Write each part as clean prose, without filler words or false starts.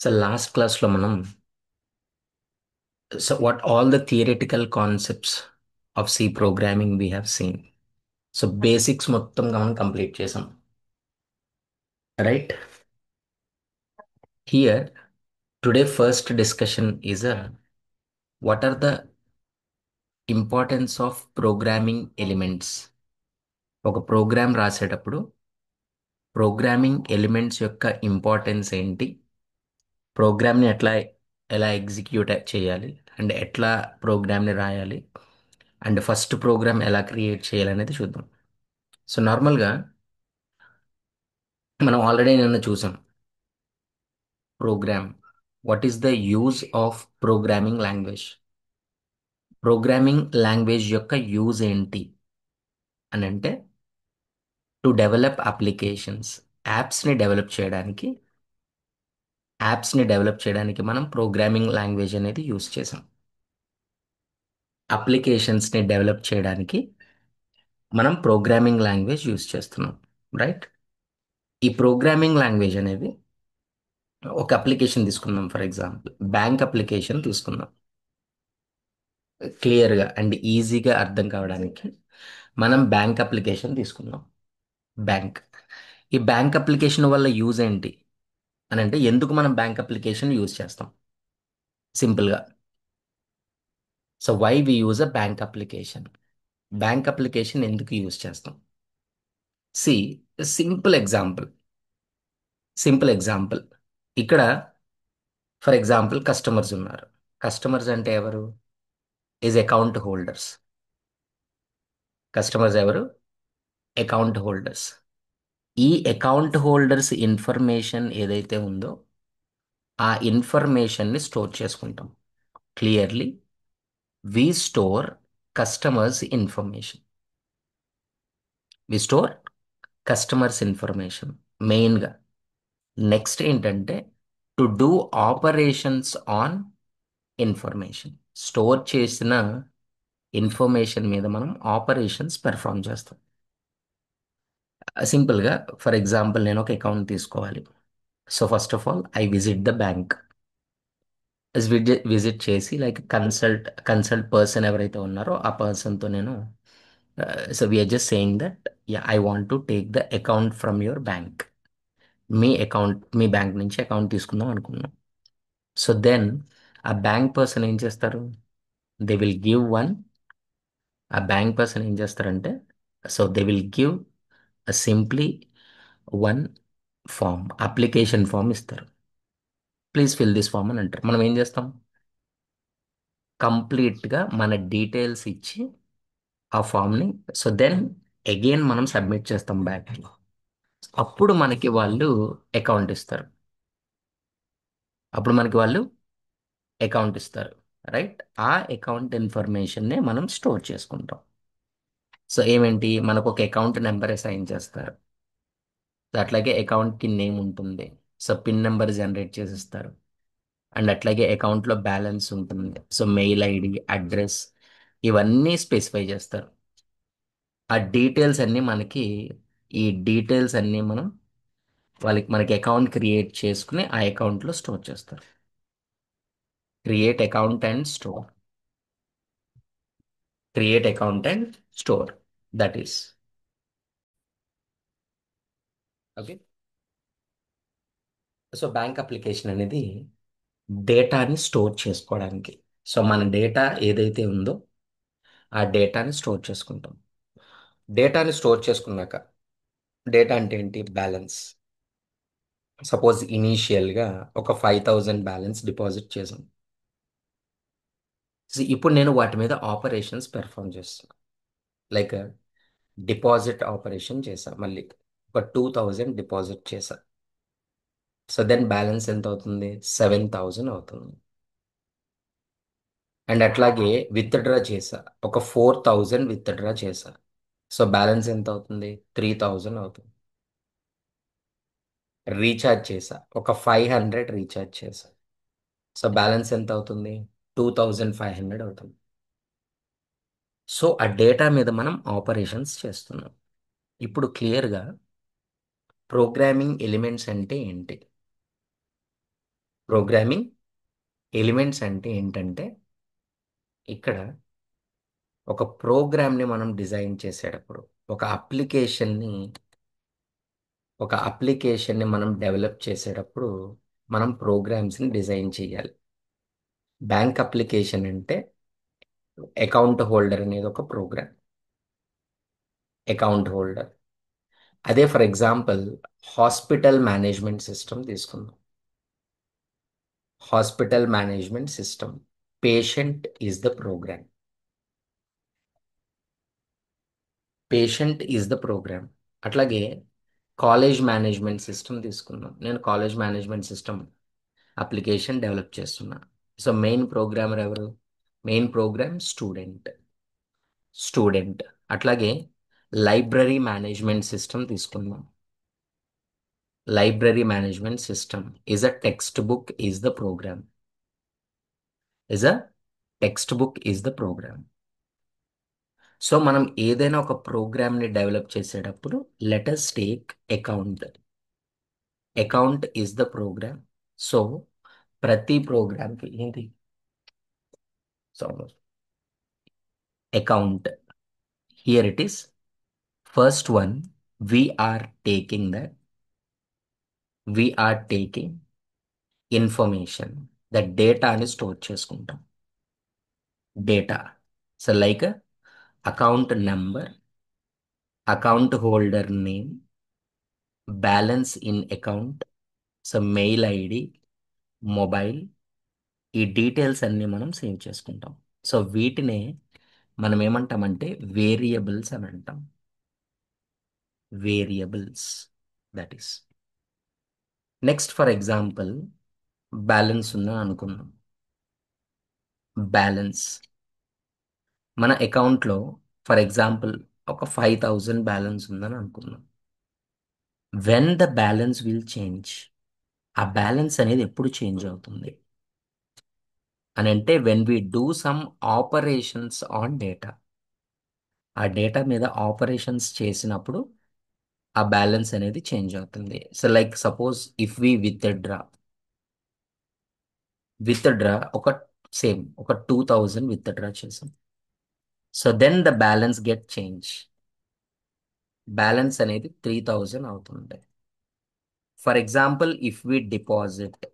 So last క్లాస్లో మనం what all the theoretical concepts of C programming we have seen. So basics మొత్తంగా మనం complete చేసాం, right? Here today first discussion is what are the importance of programming elements. ఒక program రాసేటప్పుడు programming elements యొక్క importance ఏంటి, ప్రోగ్రామ్ని ఎలా execute చేయాలి, అండ్ ఎట్లా ప్రోగ్రామ్ని రాయాలి, అండ్ ఫస్ట్ ప్రోగ్రామ్ ఎలా క్రియేట్ చేయాలి అనేది చూద్దాం. సో నార్మల్గా మనం ఆల్రెడీ నిన్న చూసాం program. What is the use of programming language? Programming language యొక్క యూజ్ ఏంటి అని అంటే, టు డెవలప్ అప్లికేషన్స్, యాప్స్ని డెవలప్ చేయడానికి మనం ప్రోగ్రామింగ్ లాంగ్వేజ్ అనేది యూజ్ చేసాం. అప్లికేషన్స్ని డెవలప్ చేయడానికి మనం ప్రోగ్రామింగ్ లాంగ్వేజ్ యూజ్ చేస్తున్నాం, రైట్? ఈ ప్రోగ్రామింగ్ లాంగ్వేజ్ అనేది, ఒక అప్లికేషన్ తీసుకుందాం, ఫర్ ఎగ్జాంపుల్ బ్యాంక్ అప్లికేషన్ తీసుకుందాం. క్లియర్గా అండ్ ఈజీగా అర్థం కావడానికి మనం బ్యాంక్ అప్లికేషన్ తీసుకుందాం. బ్యాంక్ ఈ బ్యాంక్ అప్లికేషన్ వల్ల యూజ్ ఏంటి అని అంటే, ఎందుకు మనం బ్యాంక్ అప్లికేషన్ యూజ్ చేస్తాం? సింపుల్గా, so why we use a bank application? Bank application ఎందుకు యూజ్ చేస్తాం? See simple example. Simple example, ఇక్కడ ఫర్ ఎగ్జాంపుల్ కస్టమర్స్ ఉన్నారు. కస్టమర్స్ అంటే ఎవరు? Is account holders. కస్టమర్స్ ఎవరు? Account holders. ఈ అకౌంట్ హోల్డర్స్ ఇన్ఫర్మేషన్ ఏదైతే ఉందో ఆ ఇన్ఫర్మేషన్ని స్టోర్ చేసుకుంటాం. Clearly, we store customers information. We store customers information మెయిన్గా. నెక్స్ట్ ఏంటంటే, to do operations on information. Store చేసిన ఇన్ఫర్మేషన్ మీద మనం ఆపరేషన్స్ పెర్ఫామ్ చేస్తాం. సింపుల్గా, ఫర్ ఎగ్జాంపుల్ నేను ఒక అకౌంట్ తీసుకోవాలి. So first of all I visit the bank. Visit చేసి, లైక్ కన్సల్ట్ పర్సన్ ఎవరైతే ఉన్నారో ఆ పర్సన్తో నేను, so we're just saying that ya I want to take the account from your bank. మీ బ్యాంక్ నుంచి అకౌంట్ తీసుకుందాం అనుకున్నాం. సో దెన్ ఆ బ్యాంక్ పర్సన్ ఏం చేస్తారు? They will give one. ఆ బ్యాంక్ పర్సన్ ఏం చేస్తారంటే, so they will give simply one form, application form ఇస్తారు. ప్లీజ్ ఫిల్ దిస్ ఫామ్ అని అంటారు. మనం ఏం చేస్తాం? కంప్లీట్గా మన డీటెయిల్స్ ఇచ్చి ఆ ఫామ్ని, సో దెన్ అగైన్ మనం సబ్మిట్ చేస్తాం బ్యాంక్కి. అప్పుడు మనకి వాళ్ళు అకౌంట్ ఇస్తారు. అప్పుడు మనకి వాళ్ళు అకౌంట్ ఇస్తారు, రైట్? ఆ అకౌంట్ ఇన్ఫర్మేషన్నే మనం స్టోర్ చేసుకుంటాం. సో ఏమేంటి, మనకు ఒక అకౌంట్ నెంబర్ అసైన్ చేస్తారు. సో అట్లాగే అకౌంట్కి నేమ్ ఉంటుంది. సో పిన్ నెంబర్ జనరేట్ చేసిస్తారు. అండ్ అట్లాగే అకౌంట్లో బ్యాలెన్స్ ఉంటుంది. సో మెయిల్ ఐడి, అడ్రస్, ఇవన్నీ స్పెసిఫై చేస్తారు. ఆ డీటెయిల్స్ అన్నీ మనకి, ఈ డీటెయిల్స్ అన్నీ మనకి అకౌంట్ క్రియేట్ చేసుకుని ఆ అకౌంట్లో స్టోర్ చేస్తారు. Create account and store. Create account and store, that is okay. So bank application అనేది డేటాని స్టోర్ చేసుకోవడానికి. సో మన డేటా ఏదైతే ఉందో ఆ డేటాని స్టోర్ చేసుకుంటాం. డేటాని స్టోర్ చేసుకున్నాక, డేటా అంటే ఏంటి? బ్యాలెన్స్. సపోజ్ ఇనీషియల్గా ఒక 5,000 బ్యాలెన్స్ డిపాజిట్ చేసాం. సో ఇప్పుడు నేను వాటి మీద ఆపరేషన్స్ పెర్ఫామ్ చేస్తాను. లైక్ డిపాజిట్ ఆపరేషన్ చేశా, మళ్ళీ ఒక 2,000 డిపాజిట్ చేశా. సో దెన్ బ్యాలెన్స్ ఎంత అవుతుంది? 7,000 అవుతుంది. అండ్ అట్లాగే విత్డ్రా చేశా, ఒక 4,000 విత్డ్రా చేశా. సో బ్యాలెన్స్ ఎంత అవుతుంది? 3,000 అవుతుంది. రీఛార్జ్ చేశా, ఒక 500 రీఛార్జ్ చేశా. సో బ్యాలెన్స్ ఎంత అవుతుంది? 2,500 అవుతుంది. సో ఆ డేటా మీద మనం ఆపరేషన్స్ చేస్తున్నాం. ఇప్పుడు క్లియర్గా ప్రోగ్రామింగ్ ఎలిమెంట్స్ అంటే ఏంటి? ప్రోగ్రామింగ్ ఎలిమెంట్స్ అంటే ఏంటంటే ఇక్కడ ఒక ప్రోగ్రామ్ని మనం డిజైన్ చేసేటప్పుడు ఒక అప్లికేషన్ని ఒక అప్లికేషన్ని మనం డెవలప్ చేసేటప్పుడు మనం ప్రోగ్రామ్స్ని డిజైన్ చేయాలి. బ్యాంక్ అప్లికేషన్ అంటే అకౌంట్ హోల్డర్ అనేది ఒక ప్రోగ్రామ్. Account holder. అదే for example hospital management system తీసుకుందాం. Hospital management system. Patient is the program. Patient is the program. అట్లాగే కాలేజ్ మేనేజ్మెంట్ సిస్టమ్ తీసుకుందాం. నేను college management system application develop చేస్తున్నా. So main programmer ఎవరు? Main program student. Student. అట్లాగే library management system తీసుకుందాం. Library management system is a text book is the programme. Is a text book is the program. So మనం ఏదైనా ఒక ప్రోగ్రామ్ని develop చేసేటప్పుడు let's take account. Account is the program. So ప్రతి ప్రోగ్రామ్కి ఏంటి? So account. Here it is. First one, we are taking that, we are taking information, the data అని store చేసుకుంటాం. Data. So like account number, account holder name, balance in account, so mail ID, mobile, ఈ details అన్ని మనం save చేసుకుంటాం. So వీటినే మనం ఏమంటామంటే variables అని అంటాం. Variables. That is. Next for example balance ఉందని అనుకుందాం. బ్యాలెన్స్ మన అకౌంట్లో ఫర్ ఎగ్జాంపుల్ ఒక 5,000 బ్యాలెన్స్ ఉందని అనుకుందాం. When the balance will change. ఆ బ్యాలెన్స్ అనేది ఎప్పుడు చేంజ్ అవుతుంది అని అంటే when we do some operations on data. ఆ డేటా మీద ఆపరేషన్స్ చేసినప్పుడు ఆ బ్యాలెన్స్ అనేది చేంజ్ అవుతుంది. So like suppose if we withdraw ఒక సేమ్ ఒక 2,000 విత్ డ్రా చేసాం. So then the balance get change. Balance అనేది 3,000 అవుతుంది. For example if we deposit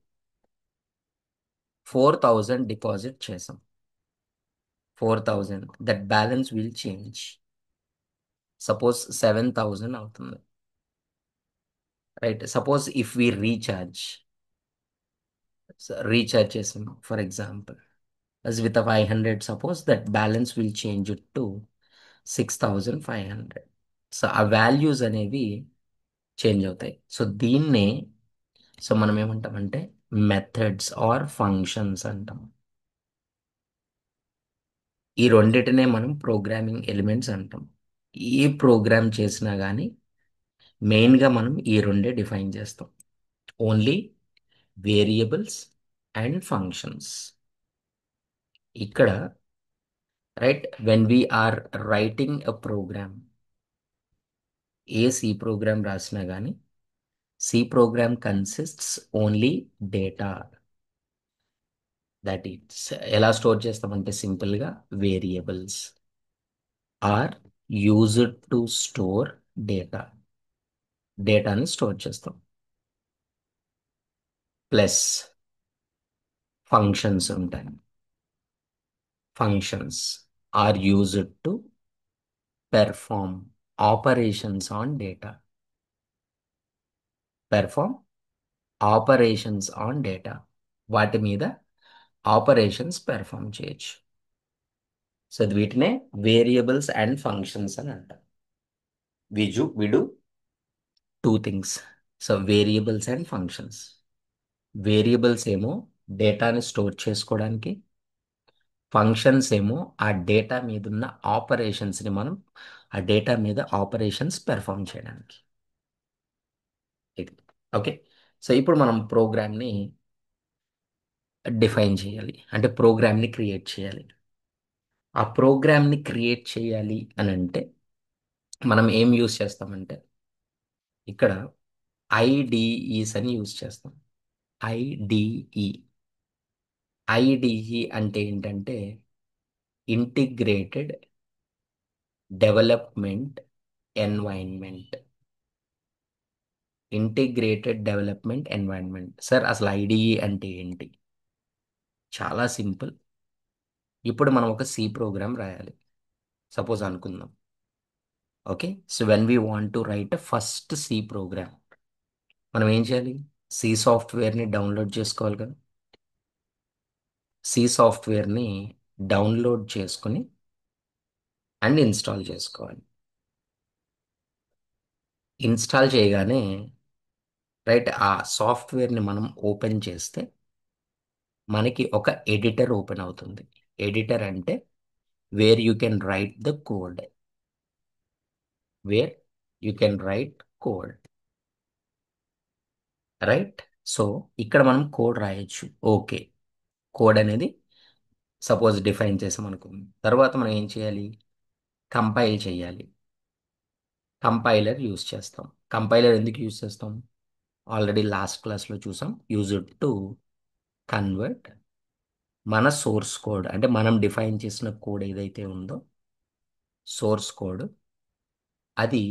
4,000 deposit చేసాం. 4,000 that balance will change. Suppose 7,000 అవుతుంది. Right. Suppose if we recharge చేసాం for example as with a 500, suppose that balance will change it to 6,500. So ఆ values అనేవి change అవుతాయి. So దీన్నే so మనం ఏమంటామంటే methods are functions అంటాం. ఈ రెండిటినే మనం ప్రోగ్రామింగ్ ఎలిమెంట్స్ అంటాం. ఏ ప్రోగ్రామ్ చేసినా కానీ మెయిన్గా మనం ఈ రెండే డిఫైన్ చేస్తాం. Only variables and functions. ఇక్కడ right when we're writing a program, ఏ సి ప్రోగ్రామ్ రాసినా కానీ C program consists only data. That is ఎలా స్టోర్ చేస్తామంటే సింపుల్గా variables are used to store data. డేటాని స్టోర్ చేస్తాం. ప్లస్ ఫంక్షన్స్ ఉంటాయి. Functions are used to perform operations on data. Perform operations on data. వాటి మీద ఆపరేషన్స్ పెర్ఫార్మ్ చేయొచ్చు. So వీటినే వేరియబుల్స్ అండ్ ఫంక్షన్స్ అని అంటాం. We do two things. So variables and functions. Variables ఏమో డేటాని స్టోర్ చేసుకోవడానికి, ఫంక్షన్స్ ఏమో ఆ డేటా మీద ఉన్న ఆపరేషన్స్ని మనం ఆ డేటా మీద ఆపరేషన్స్ పెర్ఫామ్ చేయడానికి. ఇది ఓకే. సో ఇప్పుడు మనం ప్రోగ్రామ్ని డిఫైన్ చేయాలి, అంటే ప్రోగ్రామ్ని క్రియేట్ చేయాలి. ఆ ప్రోగ్రామ్ని క్రియేట్ చేయాలి అని అంటే మనం ఏం యూస్ చేస్తామంటే ఇక్కడ ఐడిఈస్ అని యూస్ చేస్తాం. ఐడిఈ. ఐడిఈ అంటే ఏంటంటే integrated development environment. Integrated development environment. Sir అసలు ఐడిఈ అంటే ఏంటి? చాలా సింపుల్. ఇప్పుడు మనం ఒక సి ప్రోగ్రామ్ రాయాలి, సపోజ్ అనుకుందాం. Okay, so when we want to write first C program, మనం ఏం చేయాలి? సి సాఫ్ట్వేర్ని డౌన్లోడ్ చేసుకోవాలి కదా. సి సాఫ్ట్వేర్ని డౌన్లోడ్ చేసుకుని అండ్ ఇన్స్టాల్ చేసుకోవాలి. ఇన్స్టాల్ చేయగానే రైట్ ఆ సాఫ్ట్వేర్ని మనం ఓపెన్ చేస్తే మనకి ఒక ఎడిటర్ ఓపెన్ అవుతుంది. ఎడిటర్ అంటే where you can write the code. Where you can write code, right. So ఇక్కడ మనం కోడ్ రాయొచ్చు. ఓకే, కోడ్ అనేది సపోజ్ డిఫైన్ చేసాం అనుకుందాం. తర్వాత మనం ఏం చేయాలి? కంపైల్ చేయాలి. కంపైలర్ యూస్ చేస్తాం. కంపైలర్ ఎందుకు యూస్ చేస్తాం? ఆల్రెడీ లాస్ట్ క్లాస్లో చూసాం. యూజ్ ఇట్ టు కన్వర్ట్ మన సోర్స్ కోడ్, అంటే మనం డిఫైన్ చేసిన కోడ్ ఏదైతే ఉందో సోర్స్ కోడ్, అది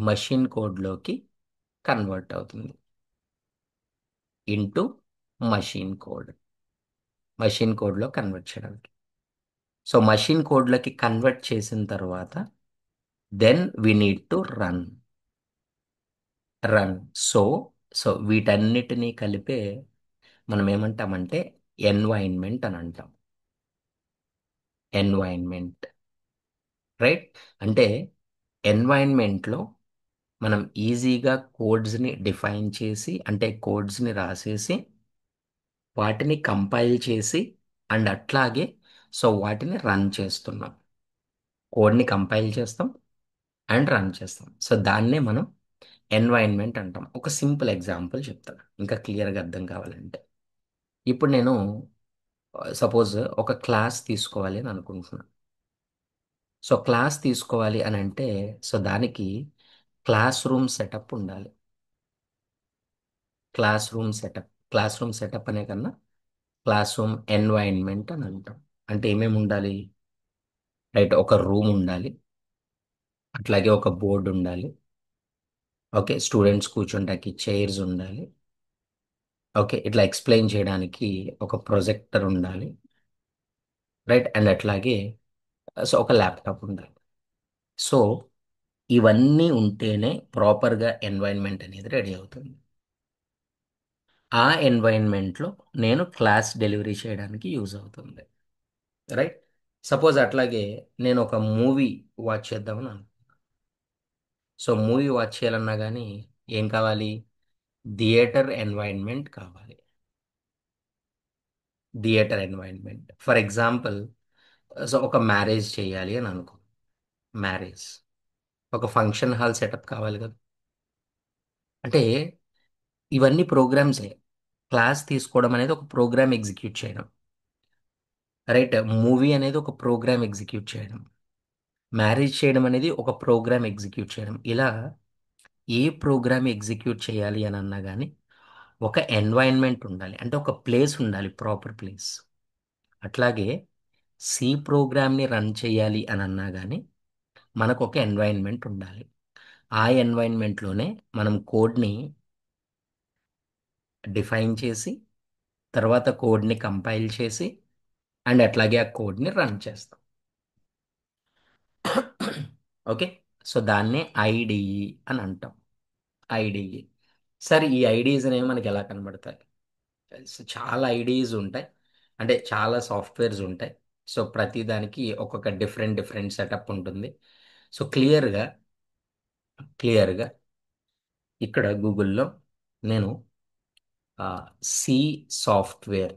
మషిన్ కోడ్లోకి కన్వర్ట్ అవుతుంది. Into machine code. మషిన్ కోడ్లో కన్వర్ట్ చేయడానికి. సో మషిన్ కోడ్లోకి కన్వర్ట్ చేసిన తర్వాత then we need to run. Run. So so వీటన్నిటినీ కలిపే మనం ఏమంటామంటే ఎన్వైన్మెంట్ అని అంటాం. Environment, right. అంటే ఎన్వైన్మెంట్లో మనం ఈజీగా కోడ్స్ని డిఫైన్ చేసి, అంటే కోడ్స్ని రాసేసి వాటిని కంపైల్ చేసి అండ్ అట్లాగే సో వాటిని రన్ చేస్తున్నాం. కోడ్ని కంపైల్ చేస్తాం అండ్ రన్ చేస్తాం. సో దాన్నే మనం ఎన్వైన్మెంట్ అంటాం. ఒక సింపుల్ ఎగ్జాంపుల్ చెప్తాను ఇంకా క్లియర్గా అర్థం కావాలంటే. ఇప్పుడు నేను సపోజ్ ఒక క్లాస్ తీసుకోవాలి అని అనుకుంటున్నాను. సో క్లాస్ తీసుకోవాలి అని అంటే సో దానికి క్లాస్ రూమ్ సెటప్ ఉండాలి. క్లాస్ రూమ్ సెటప్ అనే కన్నా క్లాస్ రూమ్ ఎన్వైన్మెంట్ అని అంటాం. అంటే ఏమేమి ఉండాలి? రైట్, ఒక రూమ్ ఉండాలి, అట్లాగే ఒక బోర్డు ఉండాలి, ఓకే, స్టూడెంట్స్ కూర్చోడానికి చైర్స్ ఉండాలి, ఓకే, ఇట్లా ఎక్స్ప్లెయిన్ చేయడానికి ఒక ప్రొజెక్టర్ ఉండాలి, రైట్, అండ్ అట్లాగే సో ఒక ల్యాప్టాప్ ఉండాలి. సో ఇవన్నీ ఉంటేనే ప్రాపర్గా ఎన్వైన్మెంట్ అనేది రెడీ అవుతుంది. ఆ ఎన్వైన్మెంట్లో నేను క్లాస్ డెలివరీ చేయడానికి యూజ్ అవుతుంది, రైట్. సపోజ్ అట్లాగే నేను ఒక మూవీ వాచ్ చేద్దామని సో మూవీ వాచ్ చేయాలన్నా కానీ ఏం కావాలి? థియేటర్ ఎన్వైన్మెంట్ కావాలి. థియేటర్ ఎన్వైన్మెంట్ ఫర్ ఎగ్జాంపుల్, సో ఒక మ్యారేజ్ చేయాలి అని అనుకో. మ్యారేజ్, ఒక ఫంక్షన్ హాల్ సెటప్ కావాలి కదా. అంటే ఇవన్నీ ప్రోగ్రామ్సే. క్లాస్ తీసుకోవడం అనేది ఒక ప్రోగ్రామ్ ఎగ్జిక్యూట్ చేయడం, రైట్. మూవీ అనేది ఒక ప్రోగ్రామ్ ఎగ్జిక్యూట్ చేయడం, మ్యారేజ్ చేయడం అనేది ఒక ప్రోగ్రామ్ ఎగ్జిక్యూట్ చేయడం. ఇలా ఏ ప్రోగ్రామ్ ఎగ్జిక్యూట్ చేయాలి అని అన్నా కానీ ఒక ఎన్వైన్మెంట్ ఉండాలి, అంటే ఒక ప్లేస్ ఉండాలి, ప్రాపర్ ప్లేస్. అట్లాగే సి ప్రోగ్రామ్ని రన్ చేయాలి అని అన్నా కానీ మనకు ఒక ఎన్వైన్మెంట్ ఉండాలి. ఆ ఎన్వైన్మెంట్లోనే మనం కోడ్ని డిఫైన్ చేసి తర్వాత కోడ్ని కంపైల్ చేసి అండ్ అట్లాగే ఆ కోడ్ని రన్ చేస్తాం. ఓకే, సో దాన్నే ఐడిఈ అని అంటాం. ఐడిఈ. సరే ఈ ఐడిఈస్ అనేవి మనకి ఎలా కనబడతాయి? సో చాలా ఐడిఈస్ ఉంటాయి, అంటే చాలా సాఫ్ట్వేర్స్ ఉంటాయి. సో ప్రతి దానికి ఒక్కొక్క డిఫరెంట్ డిఫరెంట్ సెటప్ ఉంటుంది. సో క్లియర్గా ఇక్కడ గూగుల్లో నేను సి సాఫ్ట్వేర్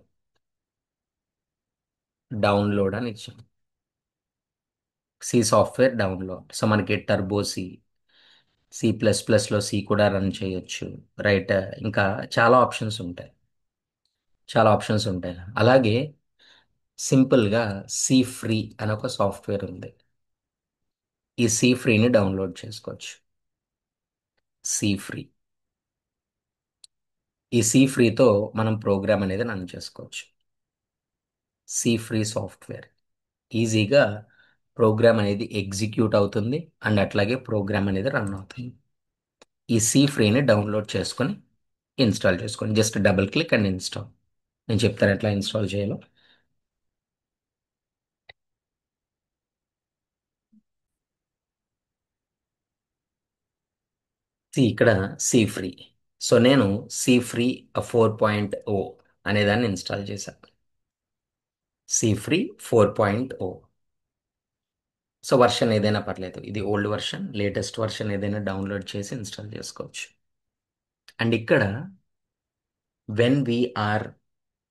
డౌన్లోడ్ అని ఇచ్చాను. C software download. సో మనకి టర్బో సి, సి++లో సి కూడా రన్ చేయొచ్చు, రైట్. ఇంకా చాలా ఆప్షన్స్ ఉంటాయి. చాలా ఆప్షన్స్ ఉంటాయి. అలాగే సింపుల్గా సి ఫ్రీ అని ఒక సాఫ్ట్వేర్ ఉంది. ఈ సి ఫ్రీని డౌన్లోడ్ చేసుకోవచ్చు. C free. ఈ సి ఫ్రీతో మనం ప్రోగ్రామ్ అనేది రన్ చేసుకోవచ్చు. సి ఫ్రీ సాఫ్ట్వేర్ ఈజీగా ప్రోగ్రామ్ అనేది ఎగ్జిక్యూట్ అవుతుంది అండ్ అట్లాగే ప్రోగ్రామ్ అనేది రన్ అవుతుంది. ఈ సి ఫ్రీని డౌన్లోడ్ చేసుకొని ఇన్స్టాల్ చేసుకోండి. Just double click and install. నేను చెప్తాను ఎట్లా ఇన్స్టాల్ చేయాలో. ఇక్కడ సి ఫ్రీ. సో నేను సి ఫ్రీ 4.0 అనేదాన్ని ఇన్స్టాల్ చేశాను. C free 4.0. సో వర్షన్ ఏదైనా పర్లేదు, ఇది ఓల్డ్ వర్షన్, లేటెస్ట్ వర్షన్ ఏదైనా డౌన్లోడ్ చేసి ఇన్స్టాల్ చేసుకోవచ్చు. అండ్ ఇక్కడ when we're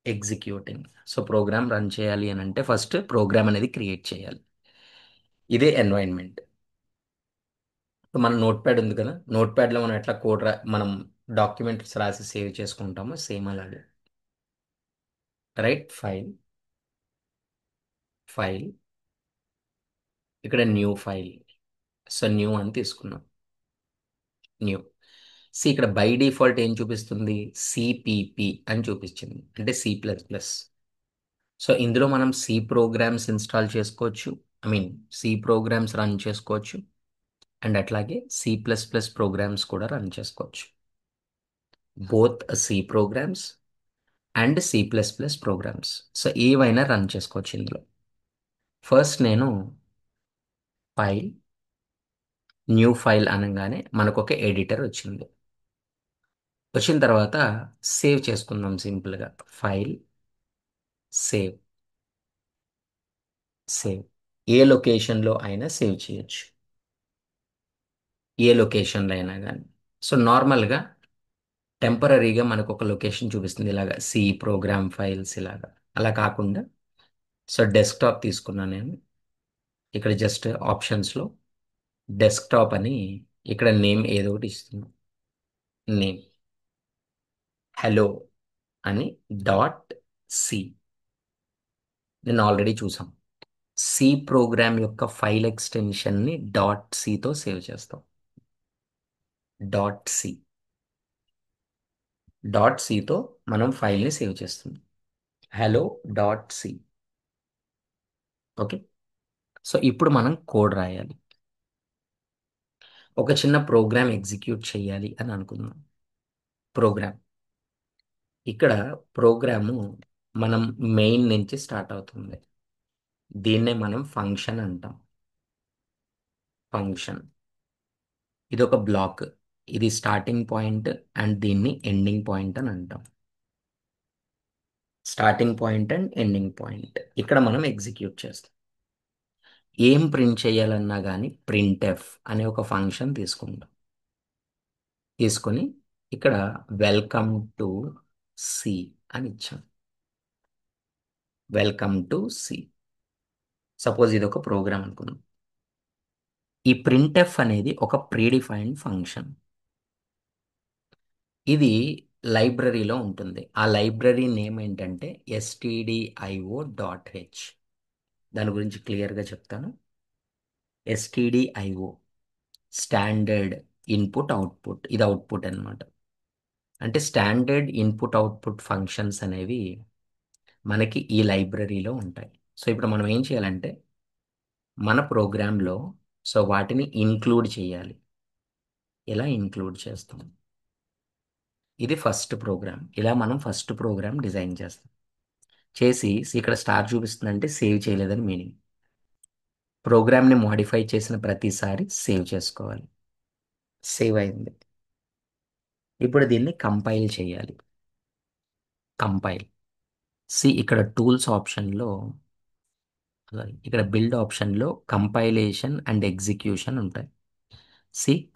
executing, so program run చేయాలి అని అంటే ఫస్ట్ ప్రోగ్రామ్ అనేది క్రియేట్ చేయాలి. ఇదే ఎన్వైర్న్మెంట్. మన నోట్ ప్యాడ్ ఉంది కదా, నోట్ ప్యాడ్లో మనం ఎట్లా మనం డాక్యుమెంట్స్ రాసి సేవ్ చేసుకుంటామో సేమ్ అలాగే. రైట్ ఫైల్, ఫైల్, ఇక్కడ న్యూ ఫైల్. సో న్యూ అని తీసుకున్నాం. న్యూ. ఇక్కడ బై డిఫాల్ట్ ఏం చూపిస్తుంది? సిపిపి అని చూపించింది, అంటే సి ప్లస్ ప్లస్. సో ఇందులో మనం సి ప్రోగ్రామ్స్ ఇన్స్టాల్ చేసుకోవచ్చు, I mean C programs run చేసుకోవచ్చు. అండ్ అట్లాగే సి ప్లస్ ప్లస్ ప్రోగ్రామ్స్ కూడా రన్ చేసుకోవచ్చు. Both C programs and C plus plus programs. So ఏవైనా రన్ చేసుకోవచ్చు ఇందులో. ఫస్ట్ నేను ఫైల్, న్యూ ఫైల్ అనగానే మనకు ఒక ఎడిటర్ వచ్చింది. వచ్చిన తర్వాత సేవ్ చేసుకుందాం సింపుల్గా. File, save, save. ఏ లొకేషన్లో అయినా సేవ్ చేయొచ్చు, ఏ లొకేషన్లో అయినా కానీ. సో నార్మల్గా టెంపరీగా మనకు ఒక లొకేషన్ చూపిస్తుంది ఇలాగా, సి ప్రోగ్రామ్ ఫైల్స్ ఇలాగా. అలా కాకుండా సో డెస్క్టాప్ తీసుకున్నాను నేను. ఇక్కడ జస్ట్ ఆప్షన్స్లో డెస్క్టాప్ అని ఇక్కడ నేమ్ ఏదో ఒకటి ఇస్తున్నాను. నేమ్ హలో అని డాట్ సి. నేను ఆల్రెడీ చూసాం. సి ప్రోగ్రామ్ యొక్క ఫైల్ ఎక్స్టెన్షన్ని డాట్ సితో సేవ్ చేస్తాం. డాట్ సి, డాట్ సితో మనం ఫైల్ని సేవ్ చేస్తుంది. Hello dot C. Okay. So ఇప్పుడు మనం కోడ్ రాయాలి. ఒక చిన్న ప్రోగ్రామ్ ఎగ్జిక్యూట్ చేయాలి అని అనుకుందాం. ప్రోగ్రామ్, ఇక్కడ ప్రోగ్రాము మనం మెయిన్ నుంచి స్టార్ట్ అవుతుంది. దీన్నే మనం ఫంక్షన్ అంటాం. ఫంక్షన్ ఇది ఒక బ్లాక్. ఇది స్టార్టింగ్ పాయింట్ అండ్ దీన్ని ఎండింగ్ పాయింట్ అని అంటాం. Starting point and ending point ఇక్కడ మనం ఎగ్జిక్యూట్ చేస్తాం. ఏం ప్రింట్ చేయాలన్నా కానీ ప్రింట్ఎఫ్ అనే ఒక ఫంక్షన్ తీసుకుంటాం. తీసుకొని ఇక్కడ వెల్కమ్ టు సి అని ఇచ్చాం. Welcome to C. సపోజ్ ఇది ఒక ప్రోగ్రామ్ అనుకుందాం. ఈ ప్రింట్ఎఫ్ అనేది ఒక ప్రీడిఫైన్డ్ ఫంక్షన్. ఇది లైబ్రరీలో ఉంటుంది. ఆ లైబ్రరీ నేమ్ ఏంటంటే stdio.h. దాని గురించి క్లియర్గా చెప్తాను. stdio స్టాండర్డ్ ఇన్పుట్ అవుట్పుట్, ఇది అవుట్పుట్ అన్నమాట. అంటే స్టాండర్డ్ ఇన్పుట్ అవుట్పుట్ ఫంక్షన్స్ అనేవి మనకి ఈ లైబ్రరీలో ఉంటాయి. సో ఇప్పుడు మనం ఏం చేయాలంటే మన ప్రోగ్రాంలో సో వాటిని ఇంక్లూడ్ చేయాలి. ఎలా ఇంక్లూడ్ చేస్తాం? ఇది ఫస్ట్ ప్రోగ్రామ్. ఇలా మనం ఫస్ట్ ప్రోగ్రామ్ డిజైన్ చేస్తాం. చేసి ఇక్కడ స్టార్ చూపిస్తుందంటే సేవ్ చేయలేదని మీనింగ్. ప్రోగ్రామ్ని మోడిఫై చేసిన ప్రతిసారి సేవ్ చేసుకోవాలి. సేవ్ అయింది. ఇప్పుడు దీన్ని కంపైల్ చేయాలి. కంపైల్. ఇక్కడ టూల్స్ ఆప్షన్లో, ఇక్కడ బిల్డ్ ఆప్షన్లో కంపైలేషన్ అండ్ ఎగ్జిక్యూషన్ ఉంటాయి.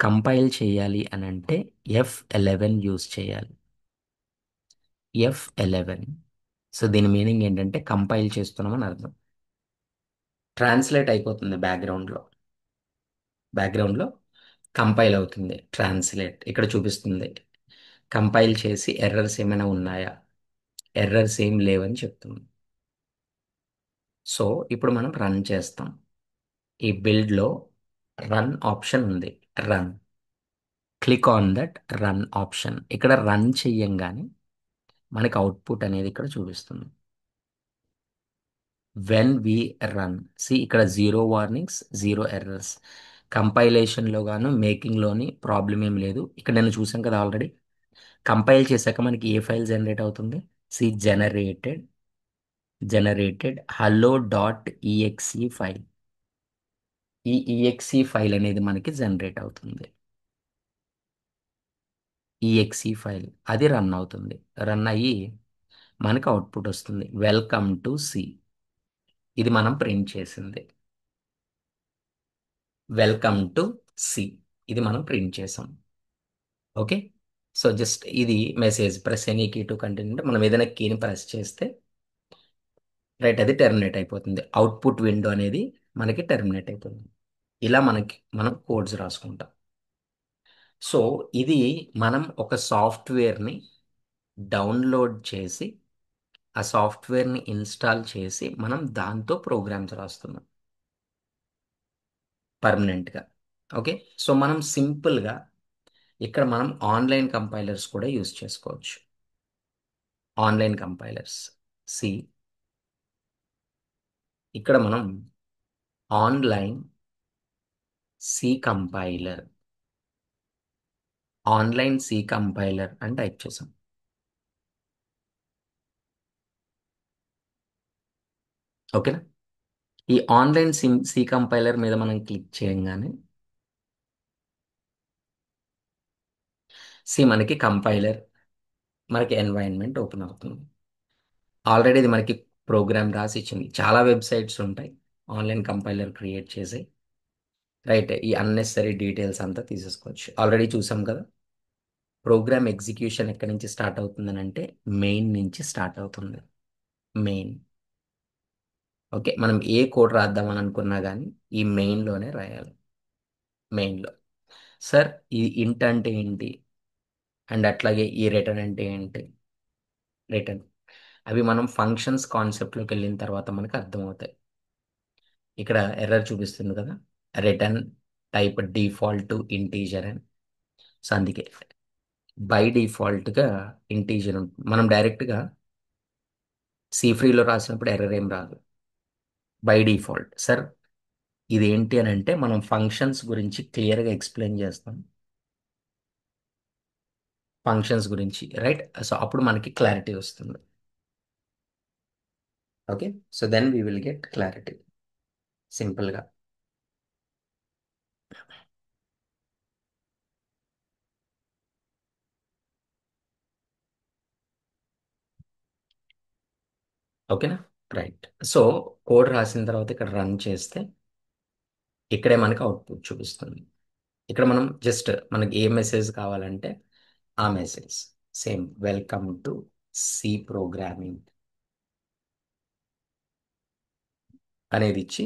కంపైల్ చేయాలి అని అంటే F11 యూస్ చేయాలి. F11. సో దీని మీనింగ్ ఏంటంటే కంపైల్ చేస్తున్నామని అర్థం. ట్రాన్స్లేట్ అయిపోతుంది బ్యాక్గ్రౌండ్లో. బ్యాక్గ్రౌండ్లో కంపైల్ అవుతుంది. ట్రాన్స్లేట్ ఇక్కడ చూపిస్తుంది. కంపైల్ చేసి ఎర్రర్స్ ఏమైనా ఉన్నాయా? ఎర్రర్స్ ఏం లేవని చెప్తుంది. సో ఇప్పుడు మనం రన్ చేస్తాం. ఈ బిల్డ్లో రన్ ఆప్షన్ ఉంది. Run. Click on that run option. ఇక్కడ రన్ చెయ్యంగానే మనకి అవుట్పుట్ అనేది ఇక్కడ చూపిస్తుంది. వెన్ వి రన్, సి ఇక్కడ జీరో వార్నింగ్స్, జీరో ఎర్రర్స్. కంపైలేషన్లో గాను మేకింగ్లోని ప్రాబ్లం ఏం లేదు. ఇక్కడ నేను చూసాను కదా ఆల్రెడీ. కంపైల్ చేశాక మనకి ఏ ఫైల్ జనరేట్ అవుతుంది? See generated hello dot EXE file. ఈ ఈఎక్సి ఫైల్ అనేది మనకి జనరేట్ అవుతుంది. ఈఎక్సి ఫైల్ అది రన్ అవుతుంది. రన్ అయ్యి మనకు అవుట్పుట్ వస్తుంది, వెల్కమ్ టు సి. ఇది మనం ప్రింట్ చేసింది. వెల్కమ్ టు సి, ఇది మనం ప్రింట్ చేసాం. ఓకే. సో జస్ట్ ఇది message press any key to continue అంటే మనం ఏదైనా కీని ప్రెస్ చేస్తే రైట్ అది టెర్మినేట్ అయిపోతుంది. అవుట్పుట్ విండో అనేది మనకి టెర్మినేట్ అయిపోతుంది. ఇలా మనం కోడ్స్ రాసుకుంటాం. సో ఇది మనం ఒక సాఫ్ట్వేర్ని డౌన్లోడ్ చేసి ఆ సాఫ్ట్వేర్ని ఇన్స్టాల్ చేసి మనం దాంతో ప్రోగ్రామ్స్ రాస్తున్నాం పర్మనెంట్గా. ఓకే. సో మనం సింపుల్గా ఇక్కడ మనం ఆన్లైన్ కంపైలర్స్ కూడా యూజ్ చేసుకోవచ్చు. ఆన్లైన్ కంపైలర్స్, సి ఇక్కడ మనం online C compiler, online C compiler అని టైప్ చేసాం. ఓకేనా. ఈ ఆన్లైన్ సి కంపైలర్ మీద మనం క్లిక్ చేయగానే సి మనకి కంపైలర్, మనకి ఎన్వైరన్మెంట్ ఓపెన్ అవుతుంది. ఆల్రెడీ ఇది మనకి ప్రోగ్రామ్ రాసి ఇచ్చింది. చాలా వెబ్సైట్స్ ఉంటాయి ఆన్లైన్ కంపైలర్ క్రియేట్ చేసి రైట్ ఈ అన్నెసరీ డీటెయిల్స్ అంతా తీసేసుకోవచ్చు. ఆల్రెడీ చూసాం కదా. ప్రోగ్రామ్ ఎగ్జిక్యూషన్ ఎక్కడి నుంచి స్టార్ట్ అవుతుందని అంటే మెయిన్ నుంచి స్టార్ట్ అవుతుంది. మెయిన్. ఓకే. మనం ఏ కోడ్ రాద్దామని అనుకున్నా కానీ ఈ మెయిన్లోనే రాయాలి. మెయిన్లో సార్ ఈ ఇంట్ అంటే ఏంటి, అండ్ అట్లాగే ఈ రిటర్న్ అంటే ఏంటి, రిటర్న్ అవి మనం ఫంక్షన్స్ కాన్సెప్ట్లోకి వెళ్ళిన తర్వాత మనకు అర్థమవుతాయి. ఇక్కడ ఎర్రర్ చూపిస్తుంది కదా, రిటర్న్ టైప్ డిఫాల్ట్ ఇంటీజర్ అని. సో అందుకే బై డిఫాల్ట్గా ఇంటీజర్ ఉంటుంది. మనం డైరెక్ట్గా సి ఫ్రీలో రాసినప్పుడు ఎర్రర్ ఏం రాదు. బై డిఫాల్ట్ సార్ ఇదేంటి అని అంటే మనం ఫంక్షన్స్ గురించి క్లియర్గా ఎక్స్ప్లెయిన్ చేస్తాం. ఫంక్షన్స్ గురించి రైట్. సో అప్పుడు మనకి క్లారిటీ వస్తుంది. Okay. So then we will get clarity సింపుల్గా. ఓకేనా. రైట్. సో కోడ్ రాసిన తర్వాత ఇక్కడ రన్ చేస్తే ఇక్కడే మనకి అవుట్పుట్ చూపిస్తుంది. ఇక్కడ మనం జస్ట్ మనకి ఏ మెసేజ్ కావాలంటే ఆ message same welcome to C programming అనేది ఇచ్చి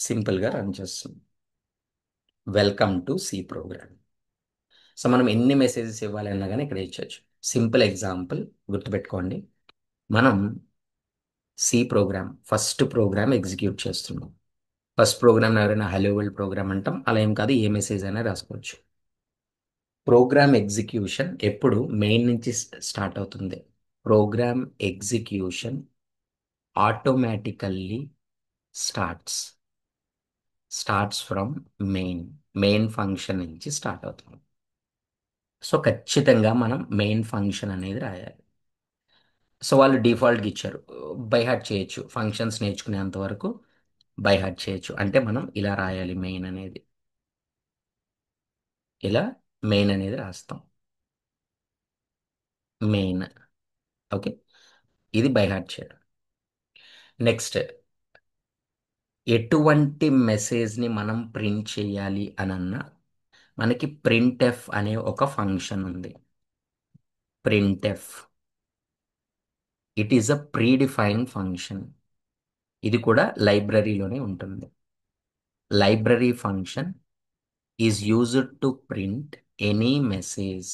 సింపుల్గా రన్ చేస్తుంది. Welcome to C programming. So మనం ఎన్ని మెసేజెస్ ఇవ్వాలి అన్నా కానీ ఇక్కడ ఇచ్చవచ్చు. సింపుల్ ఎగ్జాంపుల్ గుర్తుపెట్టుకోండి. మనం C program first program execute చేస్తున్నాం. ఫస్ట్ ప్రోగ్రామ్ ఎవరైనా హలో వరల్డ్ ప్రోగ్రామ్ అంటాం. అలా ఏం కాదు, ఏ మెసేజ్ అయినా రాసుకోవచ్చు. ప్రోగ్రామ్ ఎగ్జిక్యూషన్ ఎప్పుడు మెయిన్ నుంచి స్టార్ట్ అవుతుంది. Program execution automatically starts starts from main. Main function నుంచి స్టార్ట్ అవుతుంది. సో ఖచ్చితంగా మనం మెయిన్ ఫంక్షన్ అనేది రాయాలి. సో వాళ్ళు డిఫాల్ట్గా ఇచ్చారు, బై హార్ట్ చేయొచ్చు. ఫంక్షన్స్ నేర్చుకునేంత వరకు బై హార్ట్ చేయొచ్చు. అంటే మనం ఇలా రాయాలి మెయిన్ అనేది. ఇలా మెయిన్ అనేది రాస్తాం. మెయిన్. ఓకే. ఇది బై హార్ట్ చేయడం. నెక్స్ట్ ఎటువంటి మెసేజ్ని మనం ప్రింట్ చేయాలి అనన్నా మనకి ప్రింట్ఎఫ్ అనే ఒక ఫంక్షన్ ఉంది. Printf it is a predefine function. ఇది కూడా లైబ్రరీలోనే ఉంటుంది. Library function is used to print any message.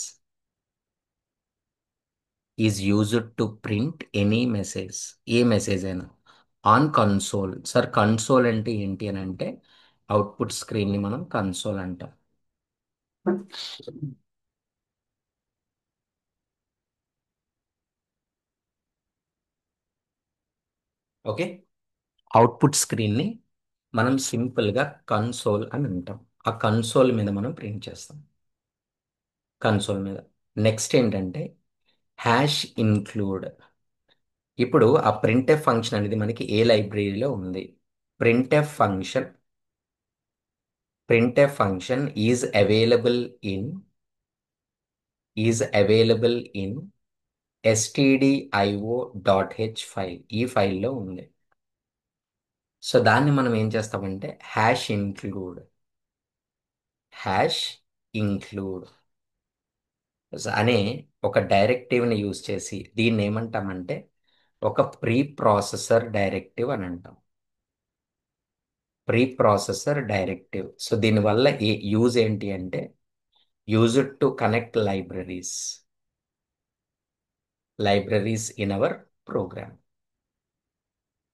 Is used to print any message. A message అయినా ఆన్ కన్సోల్. సార్ కన్సోల్ అంటే ఏంటి అని అంటే అవుట్పుట్ స్క్రీన్ని మనం కన్సోల్ అంటాం. ఓకే. అవుట్పుట్ స్క్రీన్ని మనం సింపుల్గా కన్సోల్ అని అంటాం. ఆ కన్సోల్ మీద మనం ప్రింట్ చేస్తాం. కన్సోల్ మీద. నెక్స్ట్ ఏంటంటే హ్యాష్ ఇన్క్లూడ్. ఇప్పుడు ఆ ప్రింట్ఎఫ్ ఫంక్షన్ అనేది మనకి ఏ లైబ్రరీలో ఉంది? Printf function printf function is available in stdio.h file. ఈ ఫైల్లో ఉంది. సో దాన్ని మనం ఏం చేస్తామంటే హ్యాష్ ఇంక్లూడ్ అనే ఒక డైరెక్టివ్ని యూజ్ చేసి దీన్ని ఏమంటామంటే ఒక ప్రీ ప్రాసెసర్ డైరెక్టివ్ అని అంటాం. Preprocessor directive. సో దీనివల్ల యూజ్ ఏంటి అంటే use to connect libraries program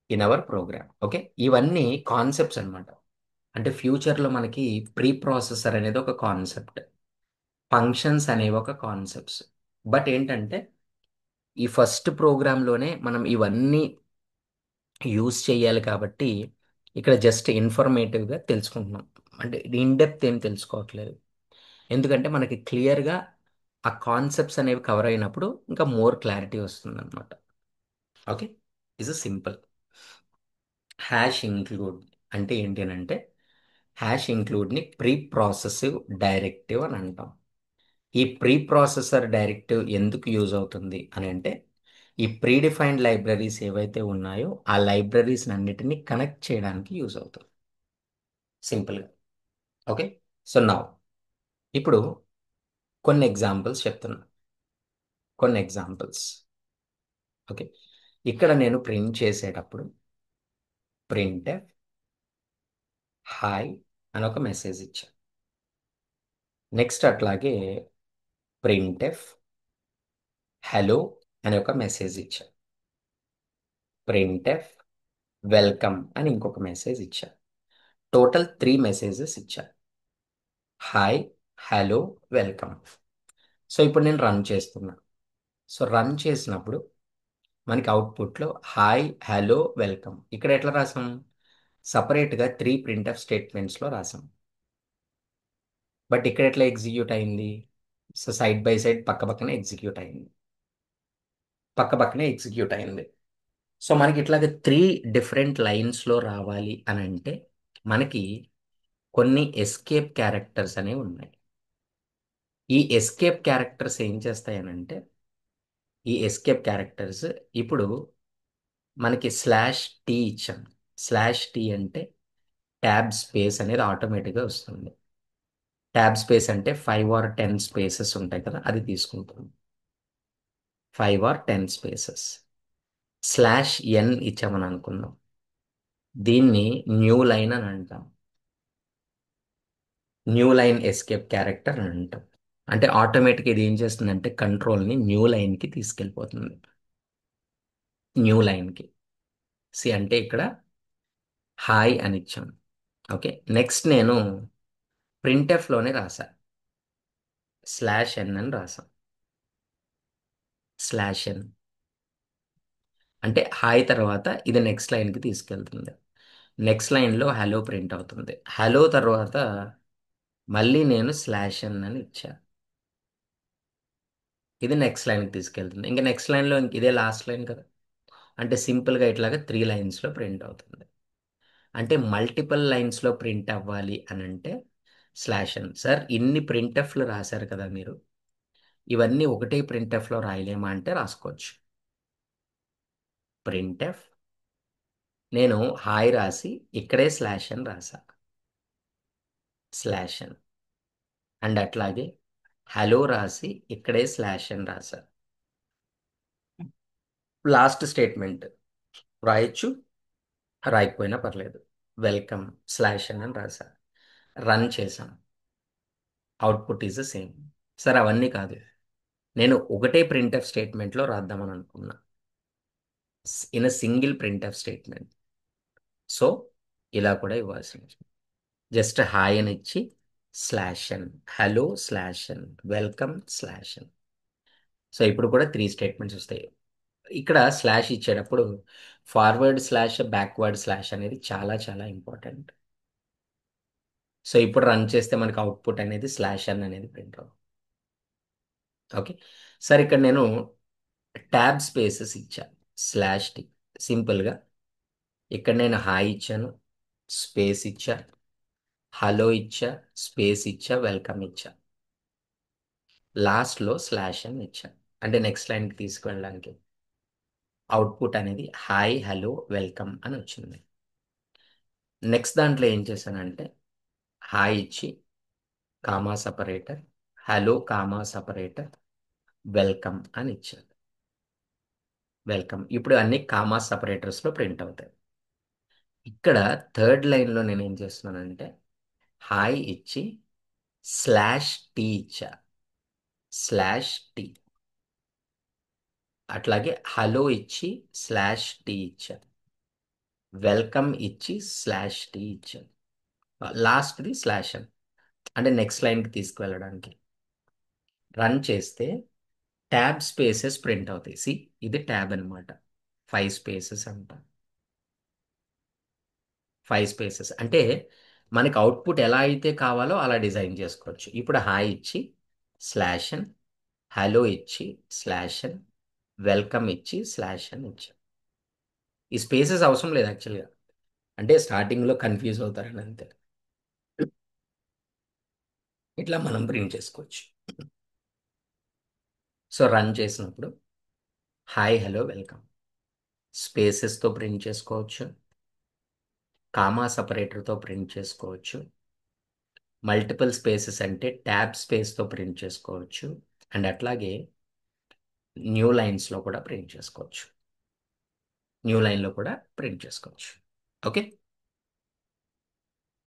in our program. Okay. ఇవన్నీ కాన్సెప్ట్స్ అన్నమాట. అంటే ఫ్యూచర్లో మనకి ప్రీ ప్రాసెసర్ అనేది ఒక కాన్సెప్ట్, ఫంక్షన్స్ అనేవి ఒక కాన్సెప్ట్స్. బట్ ఏంటంటే ఈ ఫస్ట్ ప్రోగ్రాంలోనే మనం ఇవన్నీ యూజ్ చేయాలి కాబట్టి ఇక్కడ జస్ట్ ఇన్ఫర్మేటివ్గా తెలుసుకుంటున్నాం. అంటే ఇన్ డెప్త్ ఏం తెలుసుకోవట్లేదు. ఎందుకంటే మనకి క్లియర్గా ఆ కాన్సెప్ట్స్ అనేవి కవర్ అయినప్పుడు ఇంకా మోర్ క్లారిటీ వస్తుంది అనమాట. Okay. Is simple. Hash include అంటే ఏంటి అని అంటే హ్యాష్ ఇంక్లూడ్ని ప్రీ ప్రాసెసివ్ డైరెక్టివ్ అని అంటాం. ఈ ప్రీ ప్రాసెసర్ డైరెక్టివ్ ఎందుకు యూజ్ అవుతుంది అని అంటే ఈ ప్రీడిఫైన్డ్ లైబ్రరీస్ ఏవైతే ఉన్నాయో ఆ లైబ్రరీస్ అన్నిటిని కనెక్ట్ చేయడానికి యూజ్ అవుతుంది సింపుల్గా. ఓకే. సో నా ఇప్పుడు కొన్ని ఎగ్జాంపుల్స్ చెప్తున్నా. కొన్ని ఎగ్జాంపుల్స్. ఓకే. ఇక్కడ నేను ప్రింట్ చేసేటప్పుడు ప్రింట్ హాయ్ అని ఒక మెసేజ్ ఇచ్చా. నెక్స్ట్ అట్లాగే ప్రింట్ఎఫ్ హలో అని ఒక మెసేజ్ ఇచ్చా. ప్రింట్ఎఫ్ వెల్కమ్ అని ఇంకొక మెసేజ్ ఇచ్చా. టోటల్ 3 మెసేజెస్ ఇచ్చా. Hi, hello, welcome. సో ఇప్పుడు నేను రన్ చేస్తున్నా. సో రన్ చేసినప్పుడు మనకి అవుట్పుట్లో హాయ్, హలో, వెల్కమ్ ఇక్కడ ఎట్లా రాసాం? సపరేట్గా 3 ప్రింట్ఎఫ్ స్టేట్మెంట్స్లో రాసాం. బట్ ఇక్కడ ఎట్లా ఎగ్జిక్యూట్ అయింది? సో సైడ్ బై సైడ్ పక్క పక్కనే ఎగ్జిక్యూట్ అయింది. సో మనకి ఇట్లాగ 3 డిఫరెంట్ లైన్స్లో రావాలి అని అంటే మనకి కొన్ని ఎస్కేప్ క్యారెక్టర్స్ అనేవి ఉన్నాయి. ఈ ఎస్కేప్ క్యారెక్టర్స్ ఏం చేస్తాయనంటే ఈ ఎస్కేప్ క్యారెక్టర్స్ ఇప్పుడు మనకి /t ఇచ్చాం. /t అంటే ట్యాబ్ స్పేస్ అనేది ఆటోమేటిక్గా వస్తుంది. ట్యాబ్ స్పేస్ అంటే 5 or 10 స్పేసెస్ ఉంటాయి కదా, అది తీసుకుంటుంది. 5 or 10 స్పేసెస్. /n ఇచ్చామని అనుకుందాం. దీన్ని న్యూ లైన్ అని అంటాం. న్యూ లైన్ ఎస్కేప్ క్యారెక్టర్ అని అంటాం. అంటే ఆటోమేటిక్ ఇది ఏం చేస్తుందంటే కంట్రోల్ని న్యూ లైన్కి తీసుకెళ్ళిపోతుంది. న్యూ లైన్కి. అంటే ఇక్కడ హాయ్ అని ఇచ్చాం. ఓకే. నెక్స్ట్ నేను ప్రింట్ఎఫ్లోనే రాసా. /n అని రాసాం. /n అంటే హాయ్ తర్వాత ఇది నెక్స్ట్ లైన్కి తీసుకెళ్తుంది. నెక్స్ట్ లైన్లో హలో ప్రింట్ అవుతుంది. హలో తర్వాత మళ్ళీ నేను /n అని ఇచ్చా. ఇది నెక్స్ట్ లైన్కి తీసుకెళ్తుంది. ఇంకా నెక్స్ట్ లైన్లో ఇంక ఇదే లాస్ట్ లైన్ కదా. అంటే సింపుల్గా ఇట్లాగా 3 లైన్స్లో ప్రింట్ అవుతుంది. అంటే మల్టిపుల్ లైన్స్లో ప్రింట్ అవ్వాలి అని అంటే /n. సార్ ఇన్ని ప్రింట్ఎఫ్లు రాశారు కదా మీరు, ఇవన్నీ ఒకటే ప్రింట్ఎఫ్లో రాయలేమా అంటే రాసుకోవచ్చు. ప్రింట్ఎఫ్ నేను హాయ్ రాసి ఇక్కడే /n రాసా. /n అండ్ అట్లాగే హలో రాసి ఇక్కడే /n రాసా. లాస్ట్ స్టేట్మెంట్ రాయొచ్చు, రాయకపోయినా పర్లేదు. వెల్కమ్ /n అని రాసా. రన్ చేశాం. Output is the same. Sir అవన్నీ కాదు, నేను ఒకటే ప్రింట్ఎఫ్ స్టేట్మెంట్లో రాద్దామని అనుకున్నా. In a single printf statement. So ఇలా కూడా ఇవ్వాల్సింది. జస్ట్ హాయ్ అని ఇచ్చి /n hello /n welcome /n. So ఇప్పుడు కూడా 3 స్టేట్మెంట్స్ వస్తాయి. ఇక్కడ స్లాష్ ఇచ్చేటప్పుడు ఫార్వర్డ్ స్లాష్ బ్యాక్వర్డ్ స్లాష్ అనేది చాలా చాలా ఇంపార్టెంట్. సో ఇప్పుడు రన్ చేస్తే మనకి అవుట్పుట్ అనేది స్లాష్ అన్ అనేది ప్రింట్ అవుతుంది. ఓకే. సరే ఇక్కడ నేను ట్యాబ్ స్పేసెస్ ఇచ్చా. స్లాష్ టి సింపుల్గా ఇక్కడ నేను హాయ్ ఇచ్చాను, స్పేస్ ఇచ్చా, హలో ఇచ్చా, స్పేస్ ఇచ్చా, వెల్కమ్ ఇచ్చా, లాస్ట్లో స్లాష్ అని ఇచ్చా. అంటే నెక్స్ట్ లైన్కి తీసుకువెళ్ళడానికి అవుట్పుట్ అనేది హాయ్ హలో వెల్కమ్ అని వచ్చింది. నెక్స్ట్ దాంట్లో ఏం చేశానంటే హాయ్ ఇచ్చి comma separator, hello comma separator, welcome అని ఇచ్చాను. వెల్కమ్ ఇప్పుడు అన్ని కామా సపరేటర్స్లో ప్రింట్ అవుతాయి. ఇక్కడ థర్డ్ లైన్లో నేను ఏం చేస్తున్నానంటే హాయ్ ఇచ్చి స్లాష్ టీ ఇచ్చా. స్లాష్ టీ అట్లాగే హలో ఇచ్చి స్లాష్ టీ ఇచ్చా. వెల్కమ్ ఇచ్చి స్లాష్ టీ ఇచ్చాను. లాస్ట్ది స్లాష్ అని అంటే నెక్స్ట్ లైన్కి తీసుకువెళ్ళడానికి రన్ చేస్తే ట్యాబ్ స్పేసెస్ ప్రింట్ అవుతాయి. సి ఇది ట్యాబ్ అనమాట. 5 స్పేసెస్ అంట. 5 స్పేసెస్ అంటే మనకి అవుట్పుట్ ఎలా అయితే కావాలో అలా డిజైన్ చేసుకోవచ్చు. ఇప్పుడు హాయ్ ఇచ్చి స్లాష్ అని, హలో ఇచ్చి స్లాష్ అని, వెల్కమ్ ఇచ్చి స్లాష్ అని ఇచ్చాం. ఈ స్పేసెస్ అవసరం లేదు యాక్చువల్గా. అంటే స్టార్టింగ్లో కన్ఫ్యూజ్ అవుతారని అంతే. ఇట్లా మనం ప్రింట్ చేసుకోవచ్చు. సో రన్ చేసినప్పుడు హాయ్ హలో వెల్కమ్ స్పేసెస్తో ప్రింట్ చేసుకోవచ్చు, కామా సపరేటర్తో ప్రింట్ చేసుకోవచ్చు, మల్టిపుల్ స్పేసెస్ అంటే ట్యాబ్ స్పేస్తో ప్రింట్ చేసుకోవచ్చు, అండ్ అట్లాగే న్యూ లైన్స్లో కూడా ప్రింట్ చేసుకోవచ్చు. న్యూ లైన్లో కూడా ప్రింట్ చేసుకోవచ్చు. ఓకే.